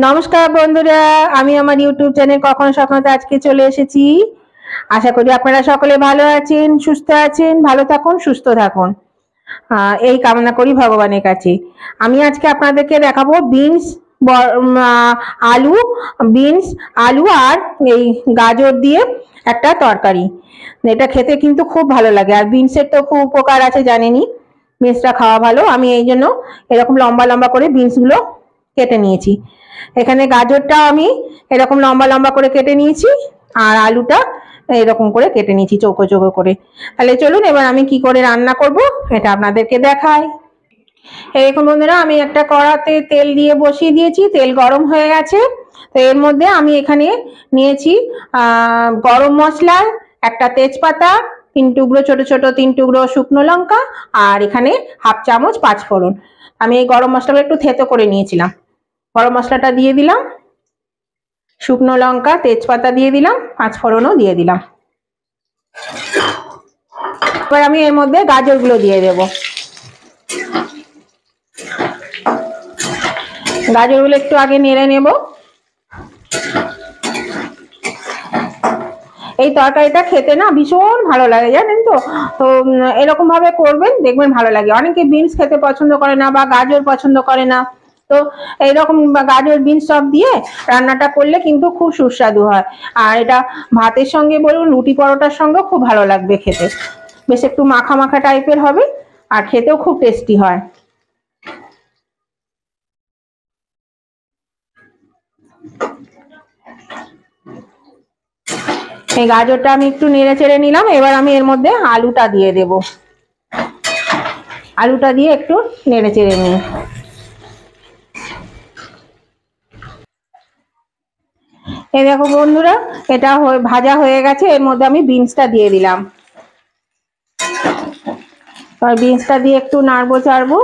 নমস্কার বন্ধুরা, আমি আমার ইউটিউব চ্যানেল কখনো স্বপ্নতে আজকে চলে এসেছি। আশা করি আপনারা সকলে ভালো আছেন, সুস্থ আছেন। ভালো থাকুন, সুস্থ থাকুন, এই কামনা করি ভগবানের কাছে। আমি আজকে আপনাদেরকে দেখাবো আলু বিনস আলু আর এই গাজর দিয়ে একটা তরকারি। এটা খেতে কিন্তু খুব ভালো লাগে, আর বিনসের তো খুব উপকার আছে জানেনই। বিনসটা খাওয়া ভালো, আমি এই জন্য এরকম লম্বা লম্বা করে বিনসগুলো কেটে নিয়েছি। এখানে গাজরটা আমি এরকম লম্বা লম্বা করে কেটে নিয়েছি, আর আলুটা এরকম করে কেটে নিয়েছি চৌকো চৌকো করে। তাহলে চলুন এবার আমি কি করে রান্না করব এটা আপনাদেরকে দেখাই। দেখুন বন্ধুরা, আমি একটা কড়াতে তেল দিয়ে বসিয়ে দিয়েছি, তেল গরম হয়ে গেছে। তো এর মধ্যে আমি এখানে নিয়েছি গরম মশলা, একটা তেজপাতা, ছোট ছোট 3 টুকরো শুকনো লঙ্কা, আর এখানে হাফ চামচ পাঁচফোড়ন। আমি এই গরম মশলাটা একটু থেতো করে নিয়েছিলাম। গরম মশলাটা দিয়ে দিলাম, শুকনো লঙ্কা তেজপাতা দিয়ে দিলাম, পাঁচফোড়নও দিয়ে দিলাম। এবার আমি এর মধ্যে গাজরগুলো দিয়ে দেব। গাজরগুলো একটু আগে নেড়ে নেব। এই তরকারিটা খেতে না ভীষণ ভালো লাগে জানেন তো। তো এরকম ভাবে করবেন, দেখবেন ভালো লাগে। অনেকে বিনস খেতে পছন্দ করে না বা গাজর পছন্দ করে না, তো এইরকম গাজর বিনস সব দিয়ে রান্নাটা করলে কিন্তু খুব সুস্বাদু হয়। আর এটা ভাতের সঙ্গে বলুন, রুটি পরোটার সঙ্গে খুব ভালো লাগবে খেতে। বেশ একটু মাখা মাখা টাইপের হবে, আর খেতেও খুব টেস্টি হয়। এই গাজরটা আমি একটু নেড়ে চেড়ে নিলাম। এবার আমি এর মধ্যে আলুটা দিয়ে দেব। আলুটা দিয়ে একটু নেড়ে চেড়ে নিই। এই দেখো বন্ধুরা, এটা ভাজা হয়ে গেছে। এর মধ্যে আমি বিনসটা দিয়ে দিলাম। বিনসটা দিয়ে একটু নাড়বো চাড়বো।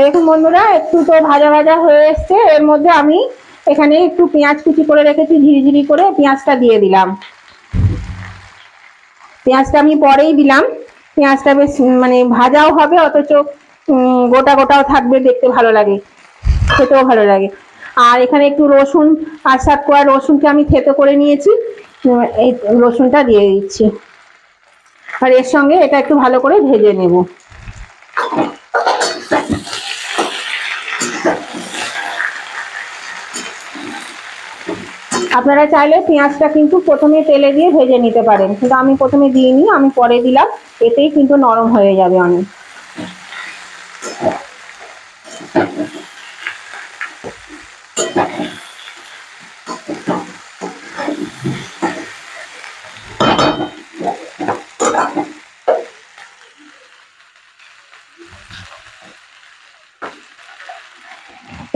দেখুন বন্ধুরা, একটু তো ভাজা ভাজা হয়ে এসছে। এর মধ্যে আমি এখানে একটু পেঁয়াজ কুচি করে রেখেছি, ঝিরিঝিরি করে পেঁয়াজটা দিয়ে দিলাম। পেঁয়াজটা আমি পরেই দিলাম। পেঁয়াজটা বেশ ভাজাও হবে, অথচ গোটা গোটাও থাকবে, দেখতে ভালো লাগে, খেতেও ভালো লাগে। আর এখানে একটু রসুন, 5-7 কোয়া রসুনকে আমি থেতো করে নিয়েছি, এই রসুনটা দিয়ে দিচ্ছি। আর এর সঙ্গে এটা একটু ভালো করে ভেজে নেব। আপনারা চাইলে পেঁয়াজটা কিন্তু প্রথমে তেলে দিয়ে ভেজে নিতে পারেন, কিন্তু আমি প্রথমে দিইনি, আমি পরে দিলাম। এতেই কিন্তু নরম হয়ে যাবে অনেক।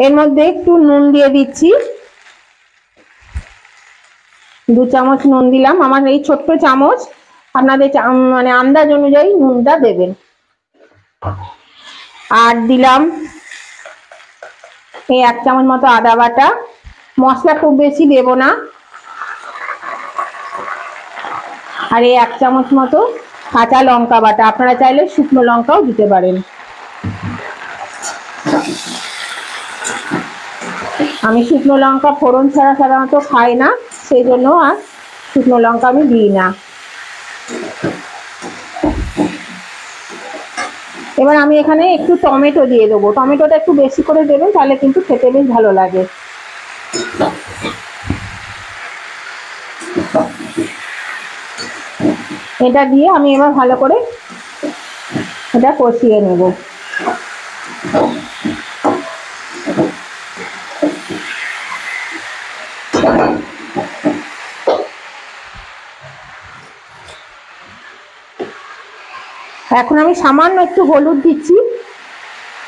এর মধ্যে একটু নুন দিয়ে দিচ্ছি, 2 চামচ নুন দিলাম। আমার এই ছোট্ট চামচ, আপনাদের আন্দাজ অনুযায়ী নুনটা দেবেন। আর দিলাম এই 1 চামচ মতো আদা বাটা। মশলা খুব বেশি দেব না। আর এই 1 চামচ মতো কাঁচা লঙ্কা বাটা, আপনারা চাইলে শুকনো লঙ্কাও দিতে পারেন। আমি শুকনো লঙ্কা ফোড়ন ছাড়া সাধারণত খাই না, সেই জন্য আর শুকনো লঙ্কা আমি দিই না। এবার আমি এখানে একটু টমেটো দিয়ে দেবো। টমেটোটা একটু বেশি করে দেবেন, তাহলে কিন্তু খেতে বেশ ভালো লাগে। এটা দিয়ে আমি এবার ভালো করে এটা কষিয়ে নেব। এখন আমি সামান্য একটু হলুদ দিচ্ছি।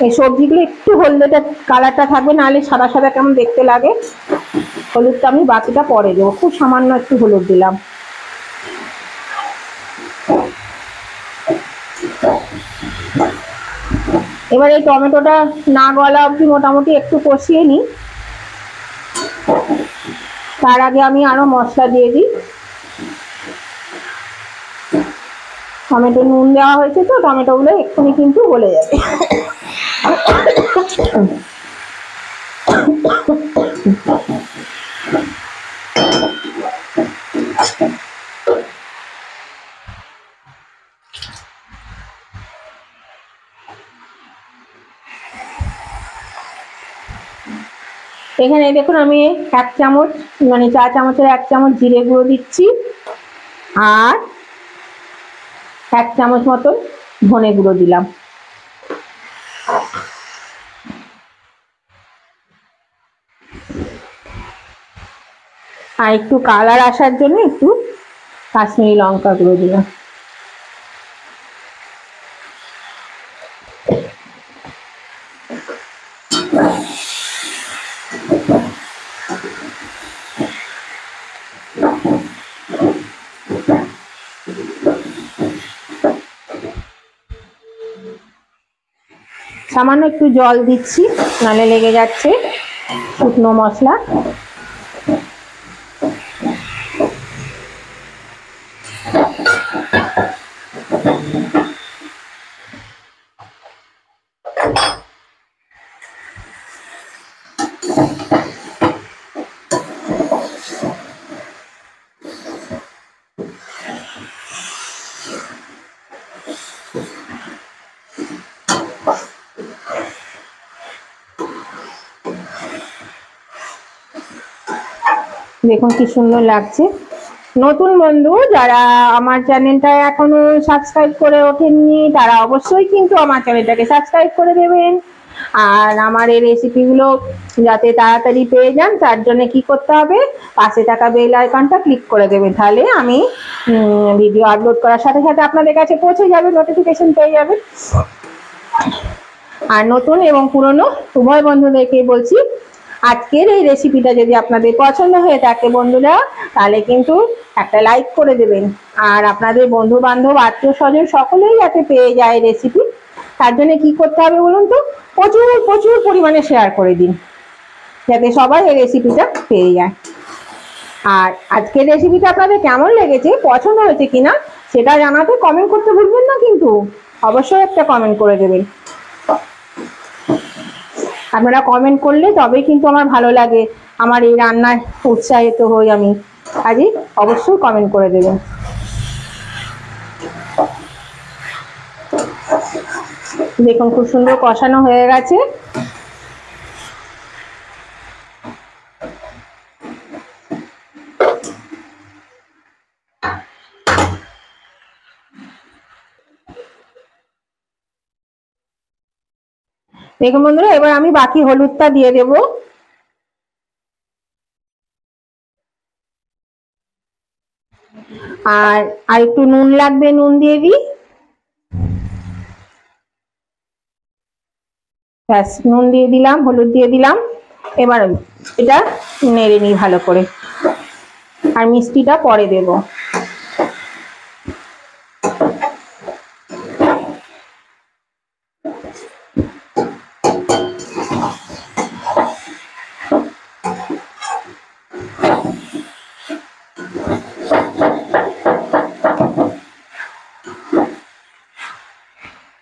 এই সবজিগুলো একটু হলদেটা কালারটা থাকবে, নাহলে সাদা সাদা কেমন দেখতে লাগে। হলুদটা আমি বাকিটা পরে দেবো, খুব সামান্য একটু হলুদ দিলাম। এবার এই টমেটোটা না গলা অবধি মোটামুটি একটু কষিয়ে নিই। তার আগে আমি আরো মশলা দিয়ে দিই। টমেটো নুন দেওয়া হয়েছে তো টমেটোগুলো এক্ষুনি কিন্তু গলে যাবে। এখানে দেখুন আমি 1 চামচ মানে চা চামচের 1 চামচ জিরে গুঁড়ো দিচ্ছি আর 1 চামচ মতন ধনে গুঁড়ো দিলাম। আর একটু কালার আসার জন্য একটু কাশ্মীরি লঙ্কা গুঁড়ো দিলাম। সামান্য একটু জল দিচ্ছি, নালে লেগে যাচ্ছে শুকনো মশলা। দেখুন কি সুন্দর লাগছে। নতুন বন্ধু যারা আমার চ্যানেলটা এখনো সাবস্ক্রাইব করে ওঠেননি তারা অবশ্যই কিন্তু আমার চ্যানেলটাকে সাবস্ক্রাইব করে দেবেন। আর আমার এই রেসিপিগুলো যাতে তাড়াতাড়ি পেয়ে যান তার জন্য কি করতে হবে, পাশে থাকা বেল আইকনটা ক্লিক করে দেবেন, তাহলে আমি ভিডিও আপলোড করার সাথে সাথে আপনাদের কাছে পৌঁছে যাবে, নোটিফিকেশন পেয়ে যাবেন। আর নতুন এবং পুরনো উভয় বন্ধুদেরকে বলছি, আজকের এই রেসিপিটা যদি আপনাদের পছন্দ হয়ে থাকে বন্ধুরা, তাহলে কিন্তু একটা লাইক করে দেবেন। আর আপনাদের বন্ধু বান্ধব আত্মীয় স্বজন সকলেই যাতে পেয়ে যায় রেসিপি, তার জন্য কি করতে হবে বলুন তো, প্রচুর প্রচুর পরিমাণে শেয়ার করে দিন, যাতে সবাই এই রেসিপিটা পেয়ে যায়। আর আজকের রেসিপিটা আপনাদের কেমন লেগেছে, পছন্দ হয়েছে কিনা সেটা জানাতে কমেন্ট করতে ভুলবেন না, কিন্তু অবশ্যই একটা কমেন্ট করে দেবেন। আপনারা কমেন্ট করলে তবেই কিন্তু আমার ভালো লাগে, আমার এই রান্নায় উৎসাহিত হই আমি। আজই অবশ্যই কমেন্ট করে দেবেন। দেখুন খুব সুন্দর কষানো হয়ে গেছে। দেখুন বন্ধুরা, এবার আমি বাকি হলুদটা দিয়ে দেব। আর একটু নুন লাগবে, নুন দিয়ে দিই। ব্যাস, নুন দিয়ে দিলাম, হলুদ দিয়ে দিলাম। এবার এটা নেড়ে নিই ভালো করে, আর মিষ্টিটা পরে দেব।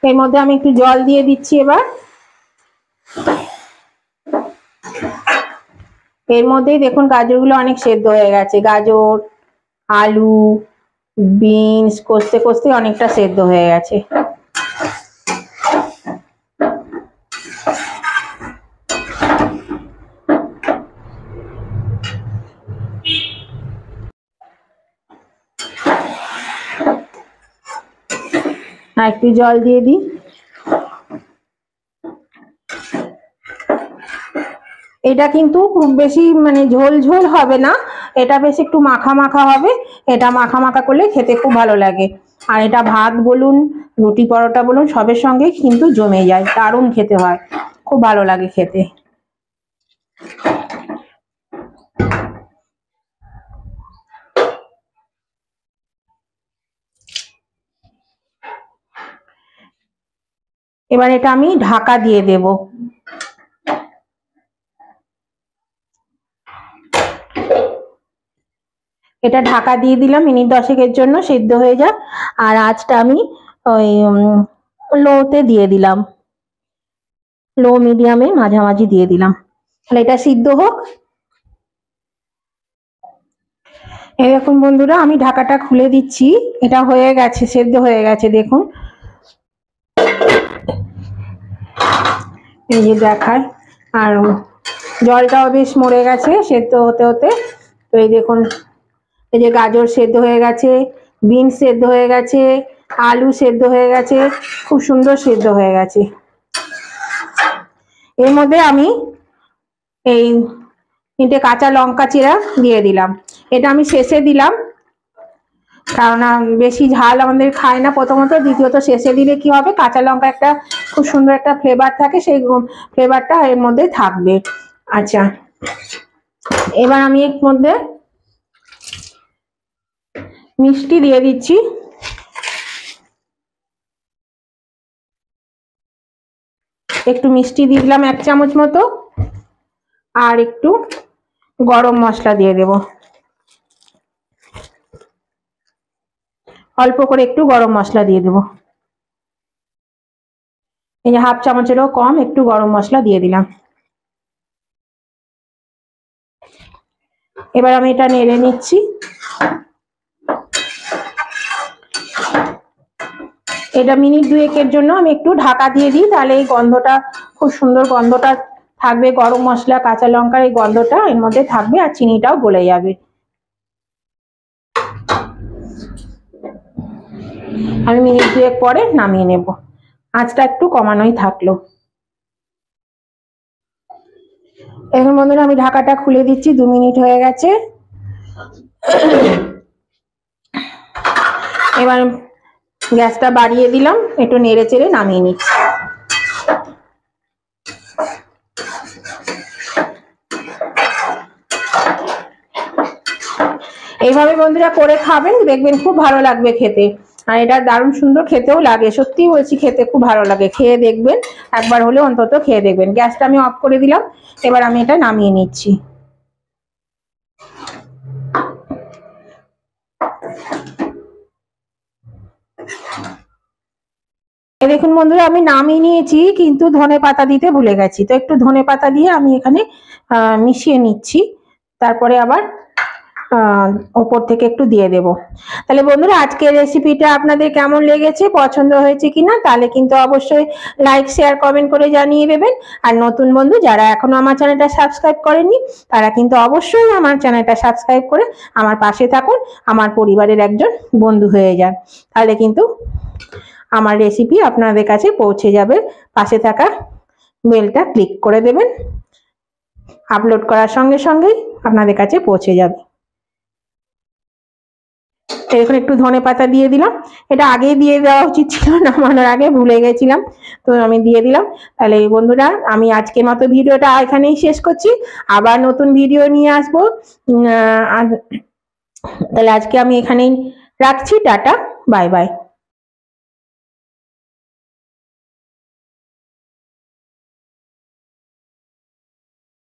এর মধ্যে আমি একটু জল দিয়ে দিচ্ছি। এবার এর মধ্যেই দেখুন গাজরগুলো অনেক সেদ্ধ হয়ে গেছে। গাজর, আলু, বিনস কষতে কষতে অনেকটা সেদ্ধ হয়ে গেছে। আর একটু জল দিয়ে দিই। এটা কিন্তু খুব বেশি মানে ঝোল ঝোল হবে না, এটা বেশ একটু মাখা মাখা হবে। এটা মাখা মাখা করলে খেতে খুব ভালো লাগে। আর এটা ভাত বলুন, রুটি পরোটা বলুন, সবের সঙ্গে কিন্তু জমে যায়, দারুণ খেতে হয়, খুব ভালো লাগে খেতে। এবার এটা আমি ঢাকা দিয়ে দেব। এটা ঢাকা দিয়ে দিলাম মিনিট 10-এর জন্য, সিদ্ধ হয়ে যাক। আর আঁচটা আমি ওই লোতে দিয়ে দিলাম, লো মিডিয়ামে মাঝামাঝি দিয়ে দিলাম। তাহলে এটা সিদ্ধ হোক। এই দেখুন বন্ধুরা, আমি ঢাকাটা খুলে দিচ্ছি। এটা হয়ে গেছে, সেদ্ধ হয়ে গেছে দেখুন। এই যে দেখায়, আর জলটাও বেশ মরে গেছে সেদ্ধ হতে হতে। তো এই দেখুন, এই যে গাজর সেদ্ধ হয়ে গেছে, বিনস সেদ্ধ হয়ে গেছে, আলু সেদ্ধ হয়ে গেছে, খুব সুন্দর সেদ্ধ হয়ে গেছে। এর মধ্যে আমি এই 3টে কাঁচা লঙ্কা চিরা দিয়ে দিলাম। এটা আমি শেষে দিলাম, কারণ বেশি ঝাল আমাদের খায় না প্রথমত, দ্বিতীয়ত শেষে দিলে কি হবে, কাঁচা লঙ্কা একটা খুব সুন্দর একটা ফ্লেভার থাকে, সেই ফ্লেভারটা এর মধ্যে থাকবে। আচ্ছা, এবার আমি এর মধ্যে মিষ্টি দিয়ে দিচ্ছি। একটু মিষ্টি দিয়ে দিলাম 1 চামচ মতো, আর একটু গরম মশলা দিয়ে দেব, অল্প করে একটু গরম মশলা দিয়ে দেব। এই যে 1/2 চামচেরও কম একটু গরম মশলা দিয়ে দিলাম। এবার আমি এটা নেড়ে নিচ্ছি। এটা মিনিট 2-এর জন্য আমি একটু ঢাকা দিয়ে দিই, তাহলে এই গন্ধটা, খুব সুন্দর গন্ধটা থাকবে, গরম মশলা কাঁচা লঙ্কার এই গন্ধটা এর মধ্যে থাকবে, আর চিনিটাও গলে যাবে। আমি মিনিট 2 পরে নামিয়ে নেব, আঁচটা একটু কমানোই থাকলো। এখন বন্ধুরা আমি ঢাকাটা খুলে দিচ্ছি, 2 মিনিট হয়ে গেছে। এবার গ্যাসটা বাড়িয়ে দিলাম, একটু নেড়ে চেড়ে নামিয়ে নিচ্ছি। এইভাবে বন্ধুরা করে খাবেন, দেখবেন খুব ভালো লাগবে খেতে। আর এটা দারুণ সুন্দর খেতেও লাগে, সত্যি বলছি, খেতে খুব ভালো লাগে। খেয়ে দেখবেন, একবার হলে অন্তত খেয়ে দেখবেন। গ্যাসটা আমি অফ করে দিলাম, এবার আমি এটা নামিয়ে নিচ্ছি। দেখুন বন্ধুরা, আমি নামিয়ে নিয়েছি, কিন্তু ধনেপাতা দিতে ভুলে গেছি, তো একটু ধনেপাতা দিয়ে আমি এখানে মিশিয়ে নিচ্ছি, তারপরে আবার ওপর থেকে একটু দিয়ে দেব। তাহলে বন্ধুরা, আজকের রেসিপিটা আপনাদের কেমন লেগেছে, পছন্দ হয়েছে কিনা, তাহলে কিন্তু অবশ্যই লাইক শেয়ার কমেন্ট করে জানিয়ে দেবেন। আর নতুন বন্ধু যারা এখনো আমার চ্যানেলটা সাবস্ক্রাইব করেননি, তারা কিন্তু অবশ্যই আমার চ্যানেলটা সাবস্ক্রাইব করে আমার পাশে থাকুন, আমার পরিবারের একজন বন্ধু হয়ে যান। তাহলে কিন্তু আমার রেসিপি আপনাদের কাছে পৌঁছে যাবে। পাশে থাকা বেলটা ক্লিক করে দেবেন, আপলোড করার সঙ্গে সঙ্গেই আপনাদের কাছে পৌঁছে যাবে। এখন একটু ধনেপাতা দিয়ে দিলাম, এটা আগেই দিয়ে দেওয়া উচিত ছিল, নামানোর আগে ভুলে গেছিলাম, তো আমি দিয়ে দিলাম। তাহলে বন্ধুরা, আমি আজকের মতো ভিডিওটা এখানেই শেষ করছি, আবার নতুন ভিডিও নিয়ে আসবো। তাহলে আজকে আমি এখানেই রাখছি, টাটা, বাই বাই।